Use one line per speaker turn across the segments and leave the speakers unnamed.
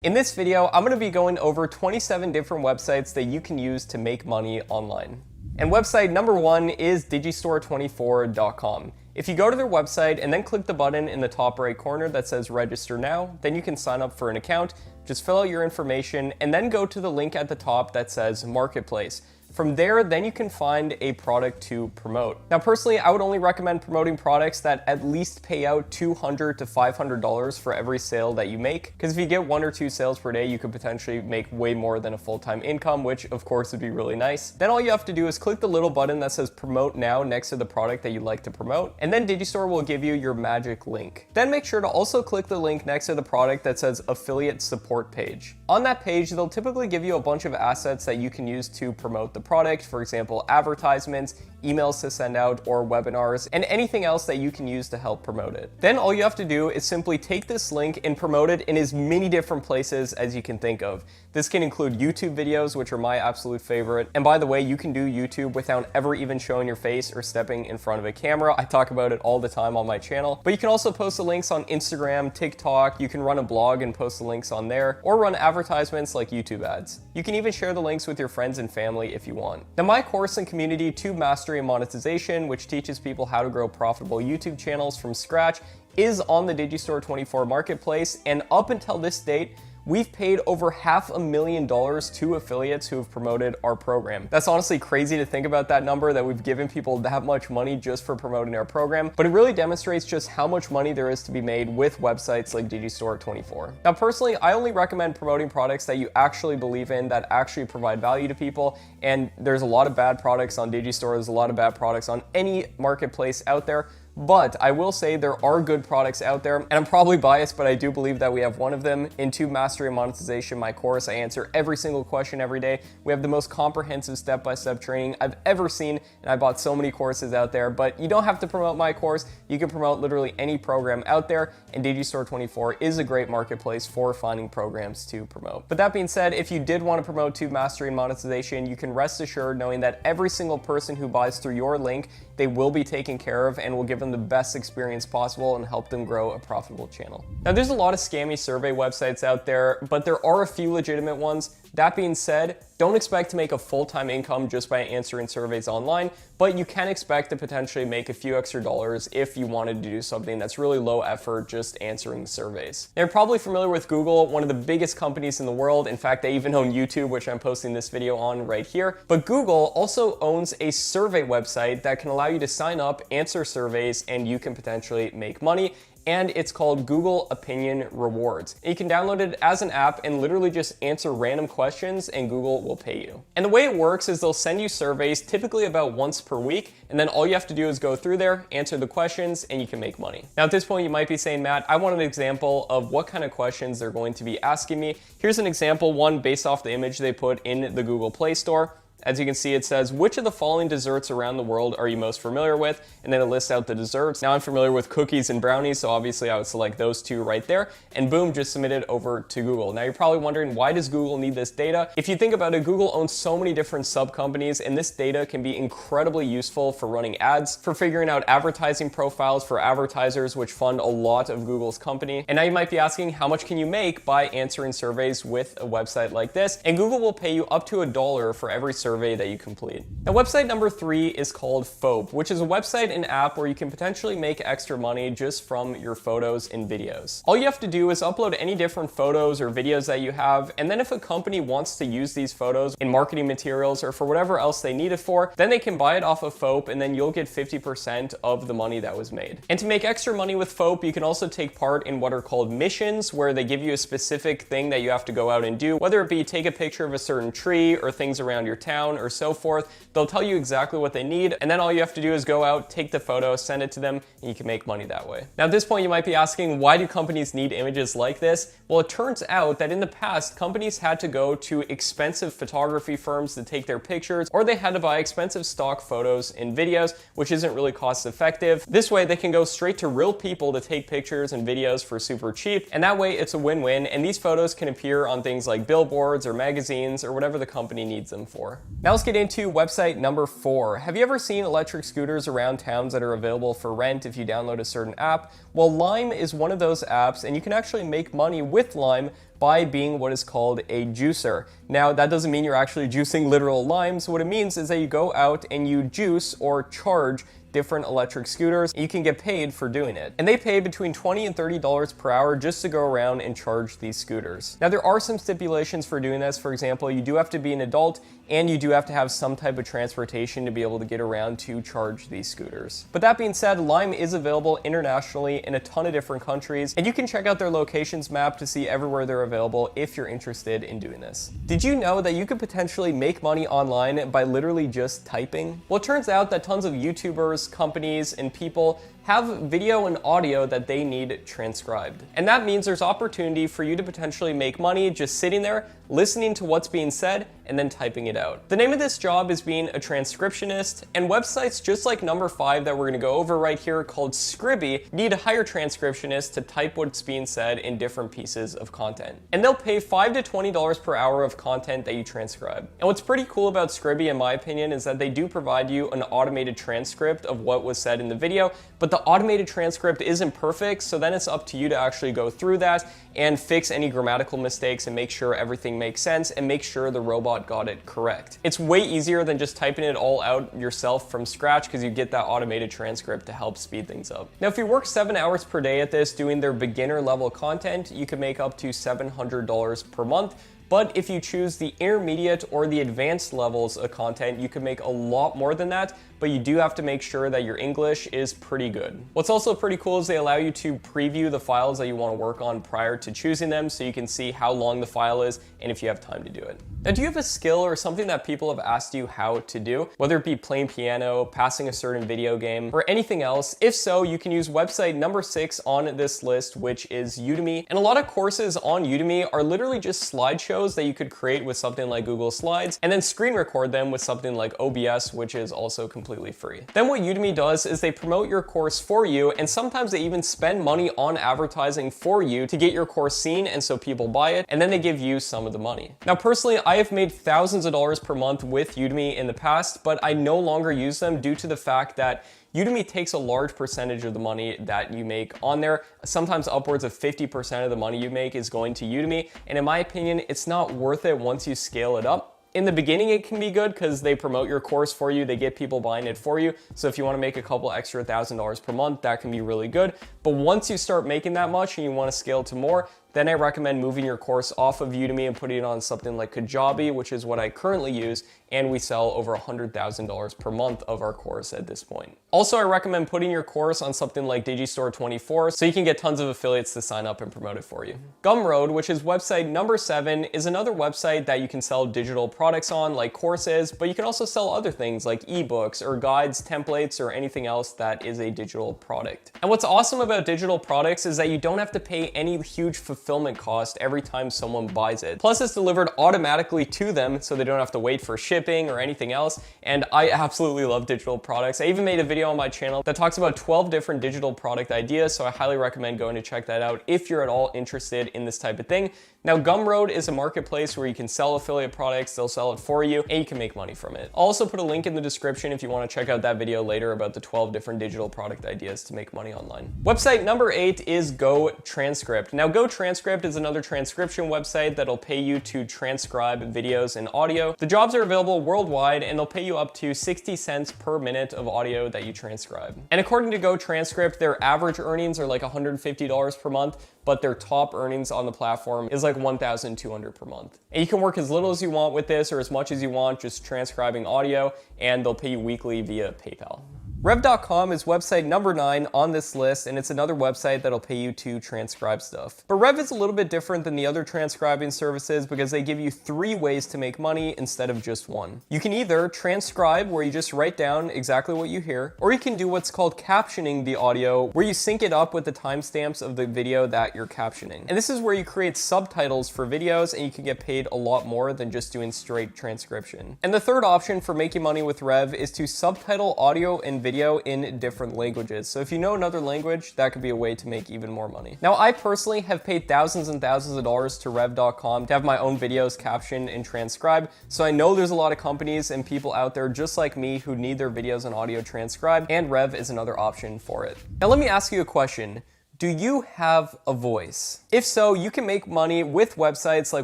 In this video, I'm going to be going over 27 different websites that you can use to make money online. And website number one is digistore24.com. If you go to their website and then click the button in the top right corner that says register now, then you can sign up for an account, just fill out your information, and then go to the link at the top that says marketplace. From there, then you can find a product to promote. Now, personally, I would only recommend promoting products that at least pay out $200 to $500 for every sale that you make. Because if you get 1 or 2 sales per day, you could potentially make way more than a full-time income, which of course would be really nice. Then all you have to do is click the little button that says promote now next to the product that you'd like to promote. And then Digistore will give you your magic link. Then make sure to also click the link next to the product that says affiliate support page. On that page, they'll typically give you a bunch of assets that you can use to promote the product, for example, advertisements, emails to send out, or webinars, and anything else that you can use to help promote it. Then all you have to do is simply take this link and promote it in as many different places as you can think of. This can include YouTube videos, which are my absolute favorite. And by the way, you can do YouTube without ever even showing your face or stepping in front of a camera. I talk about it all the time on my channel. But you can also post the links on Instagram, TikTok, you can run a blog and post the links on there, or run advertisements like YouTube ads. You can even share the links with your friends and family if you want. Now, my course and community, Tube Mastery and Monetization, which teaches people how to grow profitable YouTube channels from scratch, is on the Digistore24 marketplace, and up until this date, we've paid over $500,000 to affiliates who have promoted our program. That's honestly crazy to think about that number, that we've given people that much money just for promoting our program, but it really demonstrates just how much money there is to be made with websites like Digistore24. Now, personally, I only recommend promoting products that you actually believe in, that actually provide value to people, and there's a lot of bad products on Digistore, there's a lot of bad products on any marketplace out there. But I will say there are good products out there, and I'm probably biased, but I do believe that we have one of them. In Tube Mastery and Monetization, my course, I answer every single question every day. We have the most comprehensive step-by-step training I've ever seen, and I bought so many courses out there, but you don't have to promote my course. You can promote literally any program out there, and Digistore24 is a great marketplace for finding programs to promote. But that being said, if you did want to promote Tube Mastery and Monetization, you can rest assured knowing that every single person who buys through your link, they will be taken care of and will give them the best experience possible and help them grow a profitable channel. Now, there's a lot of scammy survey websites out there, but there are a few legitimate ones. That being said, don't expect to make a full-time income just by answering surveys online, but you can expect to potentially make a few extra dollars if you wanted to do something that's really low effort, just answering surveys. Now, you're probably familiar with Google, one of the biggest companies in the world. In fact, they even own YouTube, which I'm posting this video on right here. But Google also owns a survey website that can allow you to sign up, answer surveys, and you can potentially make money. And it's called Google Opinion Rewards. And you can download it as an app and literally just answer random questions and Google will pay you. And the way it works is they'll send you surveys typically about once per week, and then all you have to do is go through there, answer the questions, and you can make money. Now, at this point, you might be saying, Matt, I want an example of what kind of questions they're going to be asking me. Here's an example one based off the image they put in the Google Play Store. As you can see, it says, which of the following desserts around the world are you most familiar with? And then it lists out the desserts. Now I'm familiar with cookies and brownies, so obviously I would select those two right there, and boom, just submit it over to Google. Now you're probably wondering, why does Google need this data? If you think about it, Google owns so many different sub-companies, and this data can be incredibly useful for running ads, for figuring out advertising profiles for advertisers, which fund a lot of Google's company. And now you might be asking, how much can you make by answering surveys with a website like this? And Google will pay you up to $1 for every survey that you complete. Now, website number 3 is called Phobe, which is a website and app where you can potentially make extra money just from your photos and videos. All you have to do is upload any different photos or videos that you have, and then if a company wants to use these photos in marketing materials or for whatever else they need it for, then they can buy it off of Phobe, and then you'll get 50% of the money that was made. And to make extra money with Phobe, you can also take part in what are called missions, where they give you a specific thing that you have to go out and do, whether it be take a picture of a certain tree or things around your town or so forth. They'll tell you exactly what they need, and then all you have to do is go out, take the photo, send it to them, and you can make money that way. Now, at this point, you might be asking, why do companies need images like this? Well, it turns out that in the past, companies had to go to expensive photography firms to take their pictures, or they had to buy expensive stock photos and videos, which isn't really cost effective. This way, they can go straight to real people to take pictures and videos for super cheap, and that way it's a win-win, and these photos can appear on things like billboards or magazines or whatever the company needs them for. Now let's get into website number 4. Have you ever seen electric scooters around towns that are available for rent if you download a certain app? Well, Lime is one of those apps, and you can actually make money with Lime by being what is called a juicer. Now, that doesn't mean you're actually juicing literal limes. What it means is that you go out and you juice or charge different electric scooters. You can get paid for doing it. And they pay between $20 and $30 per hour just to go around and charge these scooters. Now, there are some stipulations for doing this. For example, you do have to be an adult and you do have to have some type of transportation to be able to get around to charge these scooters. But that being said, Lime is available internationally in a ton of different countries, and you can check out their locations map to see everywhere they're available if you're interested in doing this. Did you know that you could potentially make money online by literally just typing? Well, it turns out that tons of YouTubers, companies, and people have video and audio that they need transcribed. And that means there's opportunity for you to potentially make money just sitting there, listening to what's being said, and then typing it out. The name of this job is being a transcriptionist, and websites just like number 5 that we're gonna go over right here called Scribby need to hire transcriptionists to type what's being said in different pieces of content. And they'll pay $5 to $20 per hour of content that you transcribe. And what's pretty cool about Scribby, in my opinion, is that they do provide you an automated transcript of what was said in the video, but the automated transcript isn't perfect, so then it's up to you to actually go through that and fix any grammatical mistakes and make sure everything makes sense and make sure the robot got it correct. It's way easier than just typing it all out yourself from scratch because you get that automated transcript to help speed things up. Now, if you work 7 hours per day at this doing their beginner level content, you can make up to $700 per month. But if you choose the intermediate or the advanced levels of content, you can make a lot more than that, but you do have to make sure that your English is pretty good. What's also pretty cool is they allow you to preview the files that you want to work on prior to choosing them, so you can see how long the file is and if you have time to do it. Now, do you have a skill or something that people have asked you how to do? Whether it be playing piano, passing a certain video game, or anything else? If so, you can use website number 6 on this list, which is Udemy. And a lot of courses on Udemy are literally just slideshows that you could create with something like Google Slides and then screen record them with something like OBS, which is also completely free. Then what Udemy does is they promote your course for you, and sometimes they even spend money on advertising for you to get your course seen and so people buy it, and then they give you some of the money. Now, personally, I have made thousands of dollars per month with Udemy in the past, but I no longer use them due to the fact that Udemy takes a large percentage of the money that you make on there. Sometimes upwards of 50% of the money you make is going to Udemy. And in my opinion, it's not worth it once you scale it up. In the beginning, it can be good because they promote your course for you, they get people buying it for you. So if you want to make a couple extra $1,000 per month, that can be really good. But once you start making that much and you want to scale to more, then I recommend moving your course off of Udemy and putting it on something like Kajabi, which is what I currently use, and we sell over $100,000 per month of our course at this point. Also, I recommend putting your course on something like Digistore 24 so you can get tons of affiliates to sign up and promote it for you. Gumroad, which is website number 7, is another website that you can sell digital products on, like courses, but you can also sell other things like ebooks or guides, templates, or anything else that is a digital product. And what's awesome about digital products is that you don't have to pay any huge fulfillment cost every time someone buys it. Plus, it's delivered automatically to them so they don't have to wait for shipping or anything else. And I absolutely love digital products. I even made a video on my channel that talks about 12 different digital product ideas, so I highly recommend going to check that out if you're at all interested in this type of thing. Now, Gumroad is a marketplace where you can sell affiliate products, they'll sell it for you, and you can make money from it. I'll also put a link in the description if you want to check out that video later about the 12 different digital product ideas to make money online. Website number 8 is GoTranscript. Now, GoTranscript is another transcription website that'll pay you to transcribe videos and audio. The jobs are available worldwide, and they'll pay you up to 60 cents per minute of audio that you transcribe. And according to GoTranscript, their average earnings are like $150 per month, but their top earnings on the platform is like $1,200 per month. And you can work as little as you want with this or as much as you want, just transcribing audio, and they'll pay you weekly via PayPal. Rev.com is website number 9 on this list, and it's another website that'll pay you to transcribe stuff. But Rev is a little bit different than the other transcribing services because they give you 3 ways to make money instead of just 1. You can either transcribe, where you just write down exactly what you hear, or you can do what's called captioning the audio, where you sync it up with the timestamps of the video that you're captioning. And this is where you create subtitles for videos, and you can get paid a lot more than just doing straight transcription. And the third option for making money with Rev is to subtitle audio and video in different languages. So if you know another language, that could be a way to make even more money. Now, I personally have paid thousands and thousands of dollars to Rev.com to have my own videos captioned and transcribed. So I know there's a lot of companies and people out there just like me who need their videos and audio transcribed, and Rev is another option for it. Now, let me ask you a question. Do you have a voice? If so, you can make money with websites like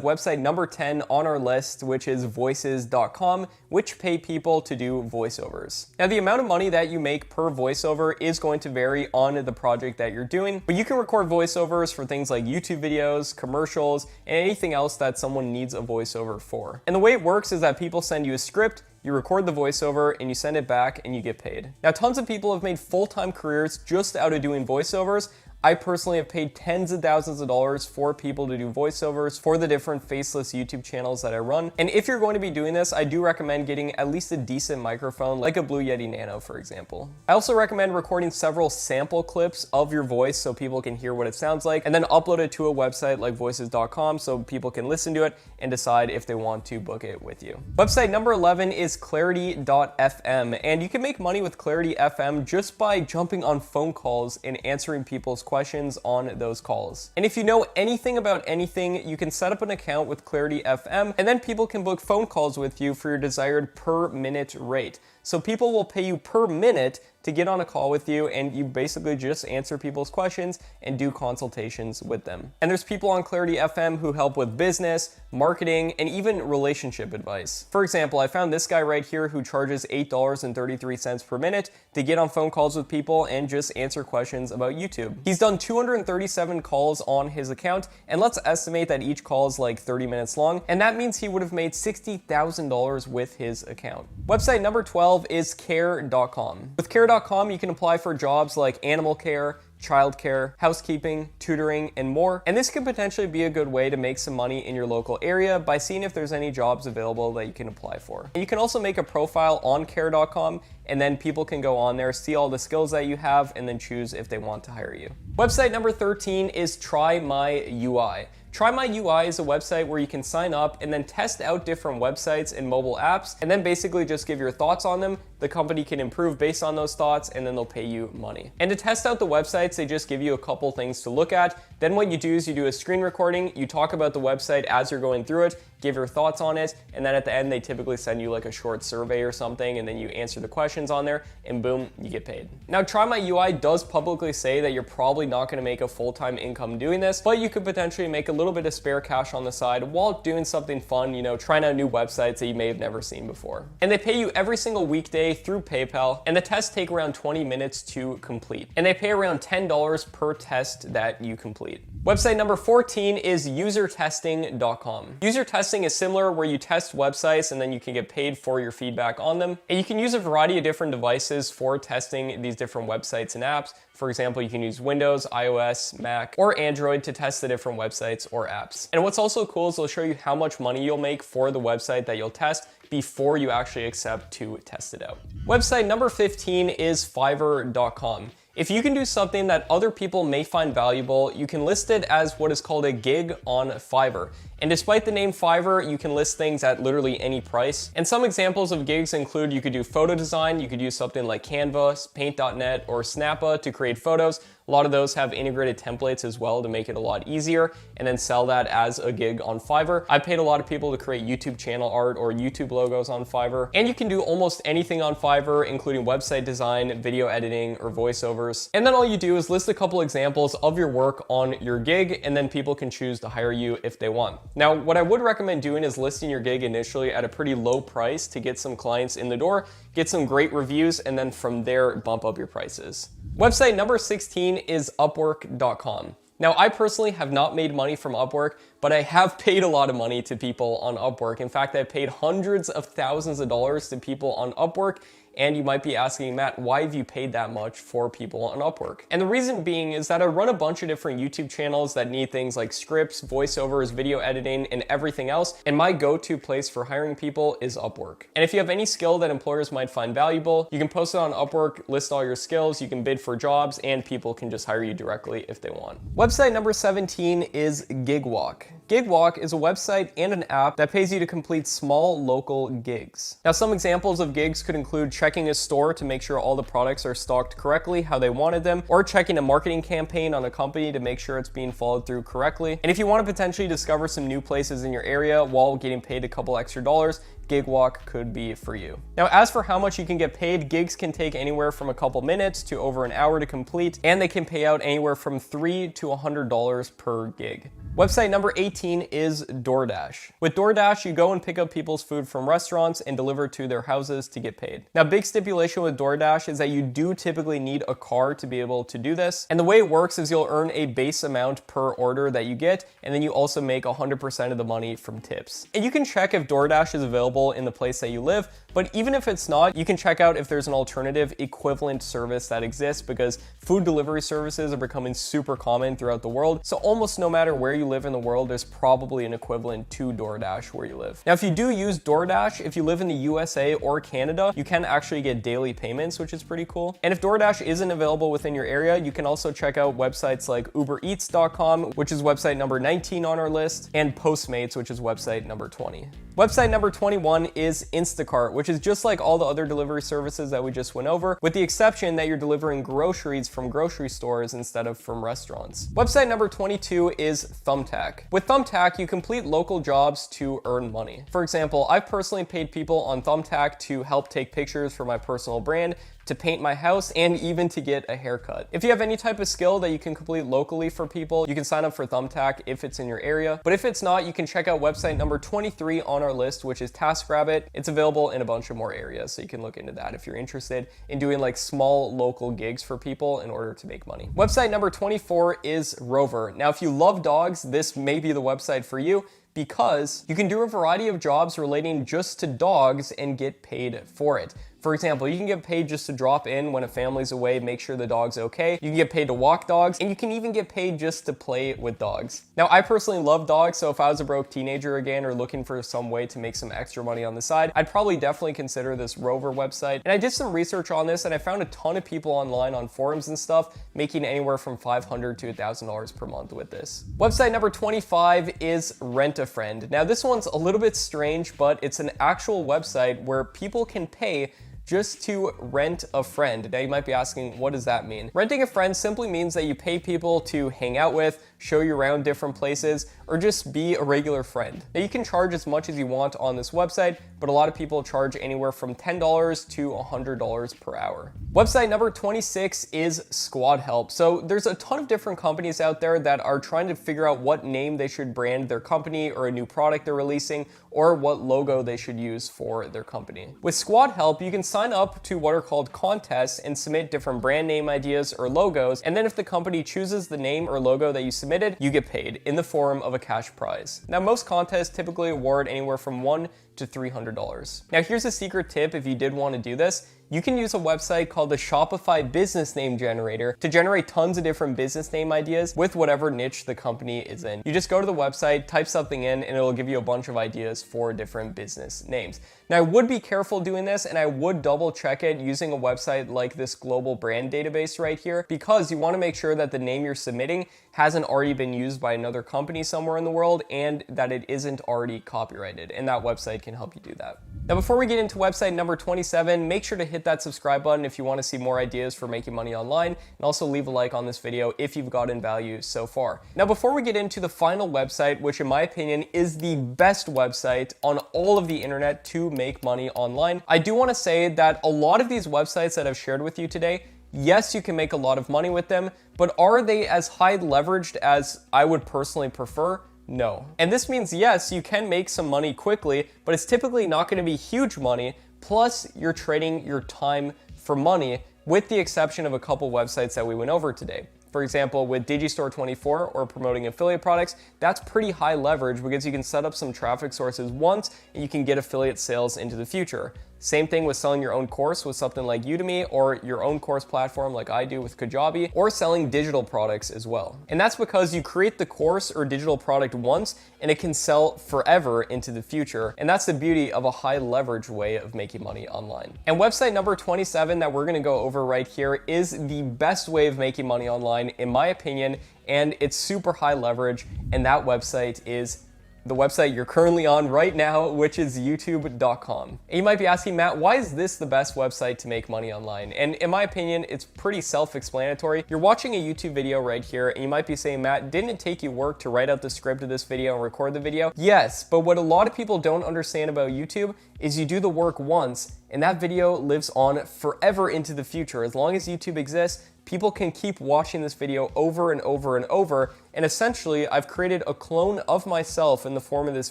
website number 10 on our list, which is voices.com, which pay people to do voiceovers. Now, the amount of money that you make per voiceover is going to vary on the project that you're doing, but you can record voiceovers for things like YouTube videos, commercials, and anything else that someone needs a voiceover for. And the way it works is that people send you a script, you record the voiceover, and you send it back and you get paid. Now, tons of people have made full-time careers just out of doing voiceovers. I personally have paid tens of thousands of dollars for people to do voiceovers for the different faceless YouTube channels that I run. And if you're going to be doing this, I do recommend getting at least a decent microphone, like a Blue Yeti Nano, for example. I also recommend recording several sample clips of your voice so people can hear what it sounds like, and then upload it to a website like voices.com so people can listen to it and decide if they want to book it with you. Website number 11 is clarity.fm, and you can make money with Clarity FM just by jumping on phone calls and answering people's questions on those calls. And if you know anything about anything, you can set up an account with Clarity FM, and then people can book phone calls with you for your desired per minute rate. So people will pay you per minute to get on a call with you, and you basically just answer people's questions and do consultations with them. And there's people on Clarity FM who help with business, marketing, and even relationship advice. For example, I found this guy right here who charges $8.33 per minute to get on phone calls with people and just answer questions about YouTube. He's done 237 calls on his account, and let's estimate that each call is like 30 minutes long, and that means he would have made $60,000 with his account. Website number 12 is care.com. With care.com, you can apply for jobs like animal care, childcare, housekeeping, tutoring, and more. And this could potentially be a good way to make some money in your local area by seeing if there's any jobs available that you can apply for. And you can also make a profile on care.com, and then people can go on there, see all the skills that you have, and then choose if they want to hire you. Website number 13 is Try My UI. Try My UI is a website where you can sign up and then test out different websites and mobile apps, and then basically just give your thoughts on them. The company can improve based on those thoughts, and then they'll pay you money. And to test out the websites, they just give you a couple things to look at. Then what you do is you do a screen recording, you talk about the website as you're going through it, give your thoughts on it, and then at the end they typically send you like a short survey or something, and then you answer the questions on there, and boom, you get paid. Now, Try My UI does publicly say that you're probably not going to make a full-time income doing this, but you could potentially make a little bit of spare cash on the side while doing something fun, you know, trying out new websites that you may have never seen before. And they pay you every single weekday through PayPal, and the tests take around 20 minutes to complete. And they pay around $10 per test that you complete. Website number 14 is usertesting.com. User testing is similar, where you test websites and then you can get paid for your feedback on them. And you can use a variety of different devices for testing these different websites and apps. For example, you can use Windows, iOS, Mac, or Android to test the different websites or apps. And what's also cool is they'll show you how much money you'll make for the website that you'll test before you actually accept to test it out. Website number 15 is Fiverr.com. If you can do something that other people may find valuable, you can list it as what is called a gig on Fiverr. And despite the name Fiverr, you can list things at literally any price. And some examples of gigs include you could do photo design, you could use something like Canva, Paint.net, or Snappa to create photos. A lot of those have integrated templates as well to make it a lot easier, and then sell that as a gig on Fiverr. I paid a lot of people to create YouTube channel art or YouTube logos on Fiverr. And you can do almost anything on Fiverr, including website design, video editing, or voiceovers. And then all you do is list a couple examples of your work on your gig, and then people can choose to hire you if they want. Now, what I would recommend doing is listing your gig initially at a pretty low price to get some clients in the door, get some great reviews, and then from there, bump up your prices. Website number 16 is Upwork.com. Now, I personally have not made money from Upwork, but I have paid a lot of money to people on Upwork. In fact, I've paid hundreds of thousands of dollars to people on Upwork. And you might be asking, Matt, why have you paid that much for people on Upwork? And the reason being is that I run a bunch of different YouTube channels that need things like scripts, voiceovers, video editing, and everything else. And my go-to place for hiring people is Upwork. And if you have any skill that employers might find valuable, you can post it on Upwork, list all your skills, you can bid for jobs, and people can just hire you directly if they want. Website number 17 is Gigwalk. Gigwalk is a website and an app that pays you to complete small local gigs. Now, some examples of gigs could include checking a store to make sure all the products are stocked correctly how they wanted them, or checking a marketing campaign on a company to make sure it's being followed through correctly. And if you want to potentially discover some new places in your area while getting paid a couple extra dollars, Gigwalk could be for you. Now, as for how much you can get paid, gigs can take anywhere from a couple minutes to over an hour to complete, and they can pay out anywhere from $3 to $100 per gig. Website number 18 is DoorDash. With DoorDash, you go and pick up people's food from restaurants and deliver to their houses to get paid. Now, big stipulation with DoorDash is that you do typically need a car to be able to do this. And the way it works is you'll earn a base amount per order that you get, and then you also make 100% of the money from tips. And you can check if DoorDash is available in the place that you live, but even if it's not, you can check out if there's an alternative equivalent service that exists, because food delivery services are becoming super common throughout the world. So almost no matter where you live in the world, there's probably an equivalent to DoorDash where you live. Now, if you do use DoorDash, if you live in the USA or Canada, you can actually get daily payments, which is pretty cool. And if DoorDash isn't available within your area, you can also check out websites like UberEats.com, which is website number 19 on our list, and Postmates, which is website number 20. Website number 21 is Instacart, which is just like all the other delivery services that we just went over, with the exception that you're delivering groceries from grocery stores instead of from restaurants. Website number 22 is Thumbtack. With Thumbtack, you complete local jobs to earn money. For example, I've personally paid people on Thumbtack to help take pictures for my personal brand, to paint my house, and even to get a haircut. If you have any type of skill that you can complete locally for people, you can sign up for Thumbtack if it's in your area. But if it's not, you can check out website number 23 on our list, which is TaskRabbit. It's available in a bunch of more areas, so you can look into that if you're interested in doing like small local gigs for people in order to make money. Website number 24 is Rover. Now, if you love dogs, this may be the website for you, because you can do a variety of jobs relating just to dogs and get paid for it. For example, you can get paid just to drop in when a family's away, make sure the dog's okay. You can get paid to walk dogs, and you can even get paid just to play with dogs. Now, I personally love dogs, so if I was a broke teenager again or looking for some way to make some extra money on the side, I'd probably definitely consider this Rover website. And I did some research on this, and I found a ton of people online on forums and stuff making anywhere from $500 to $1,000 per month with this. Website number 25 is Rent-A-Friend. Now, this one's a little bit strange, but it's an actual website where people can pay just to rent a friend. Now, you might be asking, what does that mean? Renting a friend simply means that you pay people to hang out with, show you around different places, or just be a regular friend. Now, you can charge as much as you want on this website, but a lot of people charge anywhere from $10 to $100 per hour. Website number 26 is Squad Help. So there's a ton of different companies out there that are trying to figure out what name they should brand their company or a new product they're releasing, or what logo they should use for their company. With Squad Help, you can sign up to what are called contests and submit different brand name ideas or logos, and then if the company chooses the name or logo that you submitted, you get paid in the form of a cash prize. Now, most contests typically award anywhere from $1 to $300. Now, here's a secret tip if you did want to do this. You can use a website called the Shopify Business Name Generator to generate tons of different business name ideas with whatever niche the company is in. You just go to the website, type something in, and it'll give you a bunch of ideas for different business names. Now, I would be careful doing this, and I would double check it using a website like this global brand database right here, because you want to make sure that the name you're submitting hasn't already been used by another company somewhere in the world, and that it isn't already copyrighted, and that website can help you do that. Now, before we get into website number 27, make sure to hit that subscribe button if you want to see more ideas for making money online, and also leave a like on this video if you've gotten value so far. Now, before we get into the final website, which in my opinion is the best website on all of the internet to make money online, I do want to say that a lot of these websites that I've shared with you today, yes, you can make a lot of money with them, but are they as high leveraged as I would personally prefer? No. And this means, yes, you can make some money quickly, but it's typically not going to be huge money. Plus, you're trading your time for money, with the exception of a couple websites that we went over today. For example, with Digistore24 or promoting affiliate products, that's pretty high leverage because you can set up some traffic sources once and you can get affiliate sales into the future. Same thing with selling your own course with something like Udemy, or your own course platform like I do with Kajabi, or selling digital products as well. And that's because you create the course or digital product once and it can sell forever into the future. And that's the beauty of a high leverage way of making money online. And website number 27 that we're gonna go over right here is the best way of making money online, in my opinion, and it's super high leverage, and that website is the website you're currently on right now, which is youtube.com. And you might be asking, Matt, why is this the best website to make money online? And in my opinion, it's pretty self-explanatory. You're watching a YouTube video right here, and you might be saying, Matt, didn't it take you work to write out the script of this video and record the video? Yes, but what a lot of people don't understand about YouTube is you do the work once, and that video lives on forever into the future. As long as YouTube exists, people can keep watching this video over and over and over, and essentially I've created a clone of myself in the form of this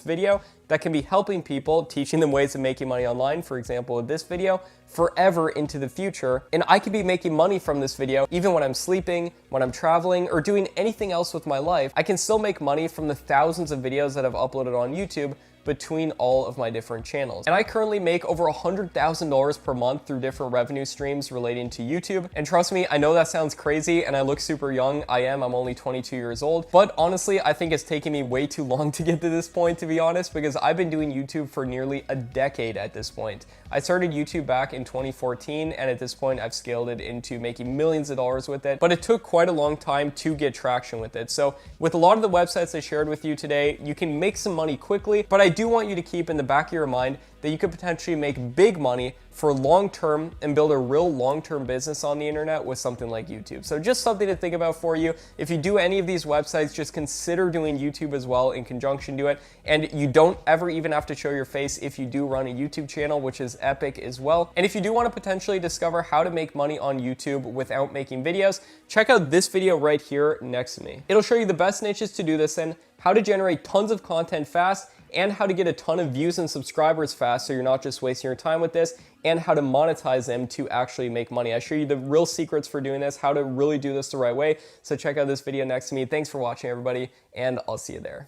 video that can be helping people, teaching them ways of making money online, for example with this video, forever into the future. And I could be making money from this video even when I'm sleeping, when I'm traveling, or doing anything else with my life. I can still make money from the thousands of videos that I've uploaded on YouTube between all of my different channels. And I currently make over $100,000 per month through different revenue streams relating to YouTube. And trust me, I know that sounds crazy and I look super young. I'm only 22 years old. But honestly, I think it's taken me way too long to get to this point, to be honest, because I've been doing YouTube for nearly a decade at this point. I started YouTube back in 2014, and at this point I've scaled it into making millions of dollars with it, but it took quite a long time to get traction with it. So with a lot of the websites I shared with you today, you can make some money quickly, but I do want you to keep in the back of your mind that you could potentially make big money for long term and build a real long-term business on the internet with something like YouTube. So just something to think about for you. If you do any of these websites, just consider doing YouTube as well in conjunction to it. And you don't ever even have to show your face if you do run a YouTube channel, which is epic as well. And if you do want to potentially discover how to make money on YouTube without making videos, check out this video right here next to me. It'll show you the best niches to do this in, how to generate tons of content fast, and how to get a ton of views and subscribers fast so you're not just wasting your time with this, and how to monetize them to actually make money. I show you the real secrets for doing this, how to really do this the right way. So check out this video next to me. Thanks for watching, everybody, and I'll see you there.